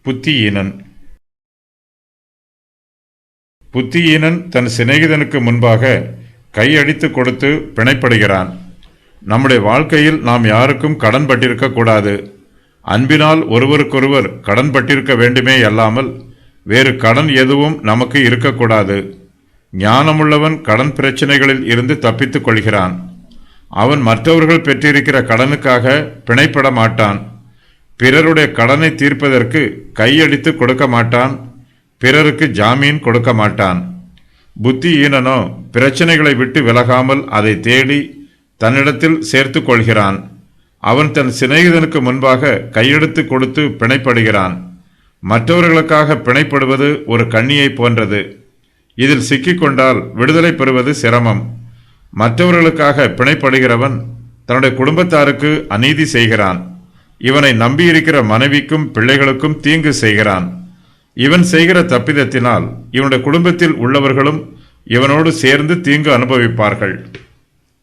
புத்தியீனன். புத்தியீனன் தன் சிநேகிதனுக்கு முன்பாக கையடித்து கொடுத்து பிணைப்படுகிறான். நம்முடைய வாழ்க்கையில் நாம் யாருக்கும் கடன் பட்டிருக்க கூடாது. அன்பினால் ஒருவருக்கொருவர் கடன் பட்டிருக்க வேண்டுமே அல்லாமல் வேறு கடன் எதுவும் நமக்கு இருக்கக்கூடாது. ஞானமுள்ளவன் கடன் பிரச்சனைகளில் இருந்து தப்பித்துக் கொள்கிறான். அவன் மற்றவர்கள் பெற்றிருக்கிற கடனுக்காக பிணைப்பட மாட்டான். பிறருடைய கடனை தீர்ப்பதற்கு கையடித்து கொடுக்க மாட்டான். பிறருக்கு ஜாமீன் கொடுக்க மாட்டான். புத்தியீனனோ பிரச்சனைகளை விட்டு விலகாமல் அதை தேடி தன்னிடத்தில் சேர்த்து கொள்கிறான். அவன் தன் சிநேகிதனுக்கு முன்பாக கையெடுத்து கொடுத்து பிணைப்படுகிறான். மற்றவர்களுக்காக பிணைப்படுவது ஒரு கண்ணியை போன்றது. இதில் சிக்கிக்கொண்டால் விடுதலை பெறுவது சிரமம். மற்றவர்களுக்காக பிணைப்படுகிறவன் தன்னுடைய குடும்பத்தாருக்கு அநீதி செய்கிறான். இவனை நம்பியிருக்கிற மனைவிக்கும் பிள்ளைகளுக்கும் தீங்கு செய்கிறான். இவன் செய்கிற தப்பிதத்தினால் இவனுடைய குடும்பத்தில் உள்ளவர்களும் இவனோடு சேர்ந்து தீங்கு அனுபவிப்பார்கள்.